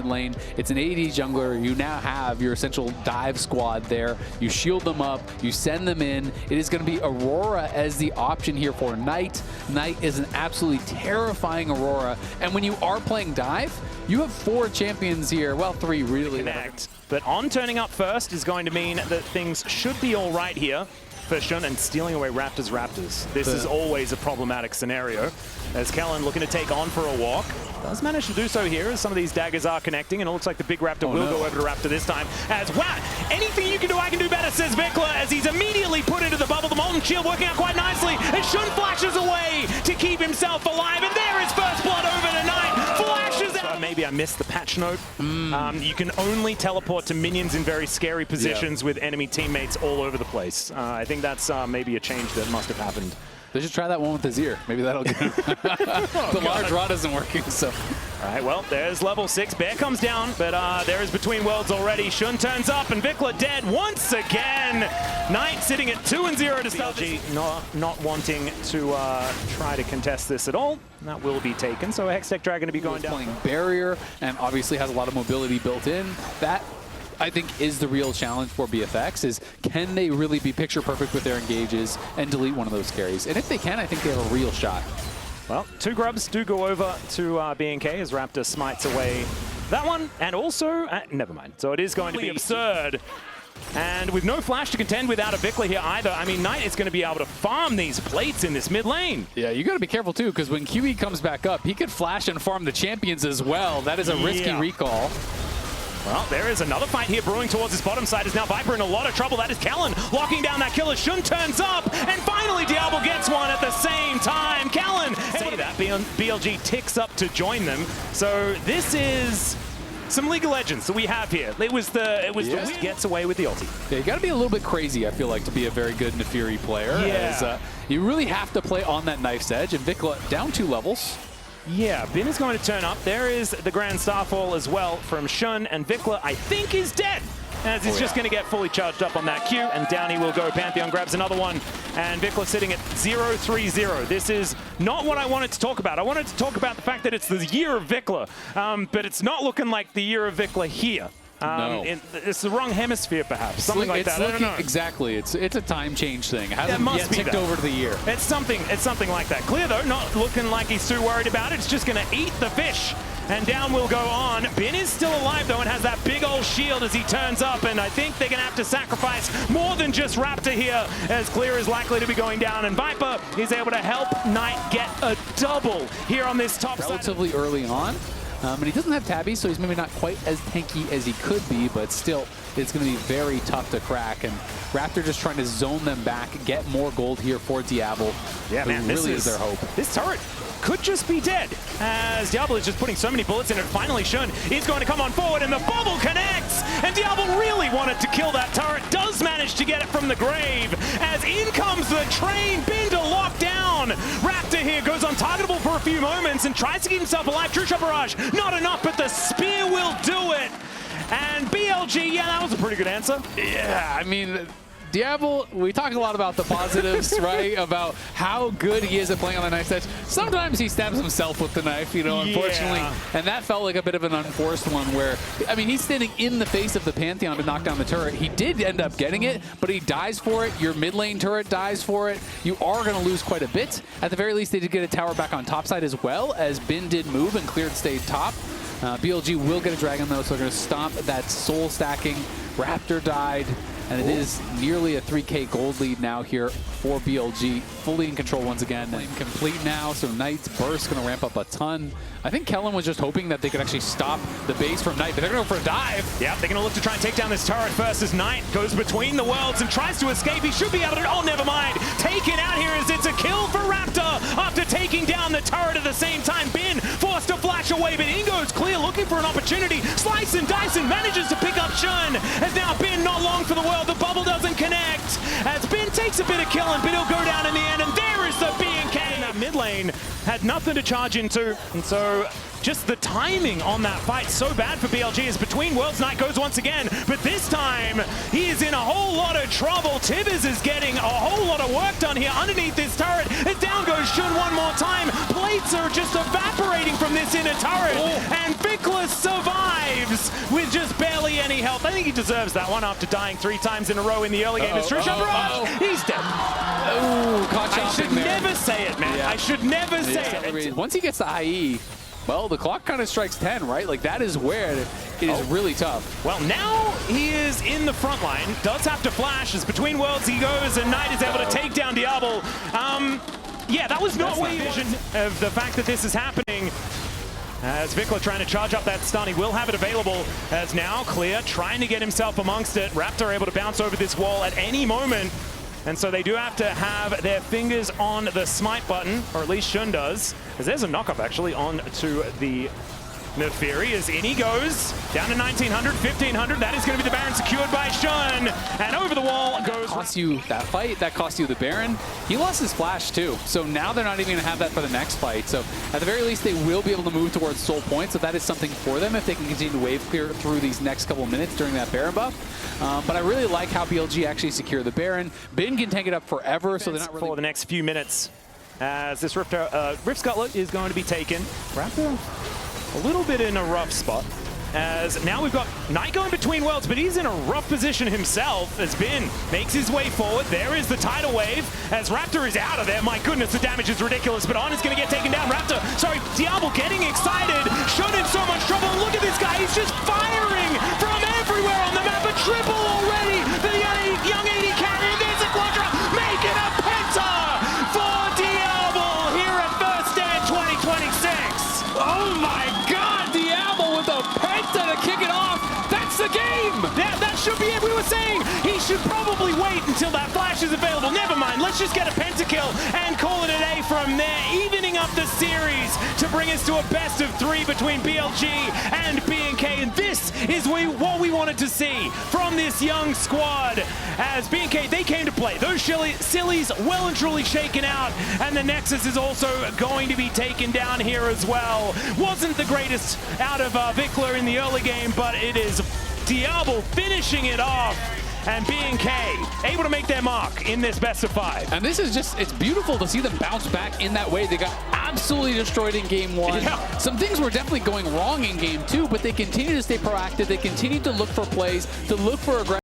lane. It's an AD jungler. You now have your essential dive squad there. You shield them up. You send them in. It is going to be Aurora as the option here for Knight. Knight is an absolutely terrifying Aurora. And when you are playing dive, you have 4 champions here. Well, 3 really. Connect. But on turning up first is going to mean that things should be all right here for Shun, and stealing away Raptors. This is always a problematic scenario. As Kellen looking to take on for a walk. Does manage to do so here as some of these daggers are connecting, and it looks like the big Raptor will go over to Raptor this time. As, wow, anything you can do, I can do better, says VicLa, as he's immediately put into the bubble. The Molten Shield working out quite nicely, and Shun flashes away to keep himself alive, and there is first blood over to Knight. Flashes out. Maybe I missed the patch note. You can only teleport to minions in very scary positions with enemy teammates all over the place. I think that's maybe a change that must have happened. They should try that one with his ear. Maybe that'll get him. The large rod isn't working, so. All right, well, there's level 6. Bear comes down, but there is Between Worlds already. Shun turns up, and VicLa dead once again. Knight sitting at 2-0 to start. BLG not wanting to try to contest this at all. That will be taken, so a Hextech Dragon to be going down. Playing barrier, and obviously has a lot of mobility built in. That, I think, is the real challenge for BFX, is can they really be picture perfect with their engages and delete one of those carries? And if they can, I think they have a real shot. Well, 2 grubs do go over to BNK as Raptor smites away that one, and also, never mind. So it is going to be absurd. And with no flash to contend without a VicLa here either, I mean, Knight is going to be able to farm these plates in this mid lane. Yeah, you got to be careful too, because when QE comes back up, he could flash and farm the champions as well. That is a risky recall. Well, there is another fight here brewing towards his bottom side. Is now Viper in a lot of trouble. That is Kellen locking down that killer. Shun turns up, and finally Diablo gets one at the same time. Kellen, say that, BLG ticks up to join them. So this is some League of Legends that we have here. It was the gets away with the ulti. Yeah, you got to be a little bit crazy, I feel like, to be a very good Nefiri player. Yeah. As, you really have to play on that knife's edge, and VicLa down 2 levels. Yeah, Bin is going to turn up. There is the Grand Starfall as well from Shun, and VicLa, I think, is dead, as he's just going to get fully charged up on that Q, and down he will go. Pantheon grabs another one, and VicLa sitting at 0-3-0. This is not what I wanted to talk about. I wanted to talk about the fact that it's the year of VicLa, but it's not looking like the year of VicLa here. No. It's the wrong hemisphere, perhaps. Something like that. I don't know. Exactly. It's a time change thing. Hasn't yet ticked over to the year. It's something like that. Clear, though, not looking like he's too worried about it. It's just going to eat the fish. And down will go on. Bin is still alive, though, and has that big old shield as he turns up. And I think they're going to have to sacrifice more than just Raptor here, as Clear is likely to be going down. And Viper is able to help Knight get a double here on this top side. Relatively early on. And he doesn't have Tabby, so he's maybe not quite as tanky as he could be, but still, it's going to be very tough to crack. And Raptor just trying to zone them back, get more gold here for Diablo. Yeah, man, this really is their hope. This turret could just be dead, as Diablo is just putting so many bullets in it. Finally, Shun is going to come on forward, and the bubble connects. And Diablo really wanted to kill that turret, does manage to get it from the grave, as in comes the train. Bin to lock down. Raptor here goes untargetable for a few moments and tries to keep himself alive. True Shot Barrage, not enough, but the spear will do it. And BLG, yeah, that was a pretty good answer. Yeah, I mean, Diablo, we talk a lot about the positives, right? About how good he is at playing on the knife's edge. Sometimes he stabs himself with the knife, you know, unfortunately. And that felt like a bit of an unforced one where, I mean, he's standing in the face of the Pantheon to knock down the turret. He did end up getting it, but he dies for it. Your mid lane turret dies for it. You are going to lose quite a bit. At the very least, they did get a tower back on top side as well, as Bin did move and Cleared stayed top. BLG will get a dragon, though, so they're going to stomp that soul stacking. Raptor died. And it is nearly a 3K gold lead now here for BLG. Fully in control once again. Lane complete now, so Knight's burst going to ramp up a ton. I think Kellen was just hoping that they could actually stop the base from Knight, but they're going to go for a dive. Yeah, they're going to look to try and take down this turret first as Knight goes between the worlds and tries to escape. He should be able to, oh, never mind. Taken out here as it's a kill for Raptor after taking down the turret at the same time. Bin forced to flash away, but Ingo's Clear looking for an opportunity. Slice and dice and manages to pick up Shun. As now Bin not long for the world. The bubble doesn't connect. As Bin takes a bit of killing, but he'll go down in the end. And there is the BNK. That mid lane had nothing to charge into. And so just the timing on that fight so bad for BLG as Between Worlds Knight goes once again. But this time, he is in a whole lot of trouble. Tivers is getting a whole lot of work done here underneath this turret. As down goes Shun one more time. Plates are just evaporating from this inner turret. And VicLa survives with just barely any health. I think he deserves that one after dying 3 times in a row in the early game. He's dead. Ooh, caught I should never say it, man. Yeah. I should never say it. Once he gets the IE, well, the clock kind of strikes 10, right? Like, that is where it is really tough. Well, now he is in the front line. Does have to flash as between worlds he goes, and Knight is able to take down Diablo. Yeah, that was not what he vision of the fact that this is happening. As VicLa trying to charge up that stun, he will have it available as now Clear trying to get himself amongst it. Raptor able to bounce over this wall at any moment. And so they do have to have their fingers on the smite button, or at least Shun does. As there's a knockup actually on to the Neferi as in he goes. Down to 1900, 1500. That is going to be the Baron secured by Shun. And over the wall goes. That cost you that fight. That cost you the Baron. He lost his flash too. So now they're not even going to have that for the next fight. So at the very least, they will be able to move towards soul points. So that is something for them if they can continue to wave clear through these next couple of minutes during that Baron buff. But I really like how BLG actually secure the Baron. Bin can take it up forever, so they're not really... For the next few minutes, as this Rift Scuttler is going to be taken. Raptor a little bit in a rough spot. As now we've got Knight going between worlds, but he's in a rough position himself as Bin makes his way forward. There is the tidal wave as Raptor is out of there. My goodness, the damage is ridiculous, but On is going to get taken down. Raptor, sorry, Diablo getting excited. Shun in so much trouble. Look at this guy, he's just firing from everywhere on the map. A triple already. The young 80 carry, there's a Quadra, making a penta for Diablo here at First Stand 2026. Oh my God, Diablo with a penta to kick it off. That's the game. That should be it. We were saying he should probably wait until that flash is available. Never mind. Let's just get a pentakill and call it a day from there, evening up the series to bring us to a best of 3 between BLG and BNK. And this is what we wanted to see from this young squad. As BNK, they came to play. Those sillies well and truly shaken out, and the Nexus is also going to be taken down here as well. Wasn't the greatest out of VicLa in the early game, but it is Diablo finishing it off. And BNK able to make their mark in this best of 5. And this is just, it's beautiful to see them bounce back in that way. They got absolutely destroyed in game 1. Yeah. Some things were definitely going wrong in game 2, but they continue to stay proactive. They continue to look for plays, to look for aggression.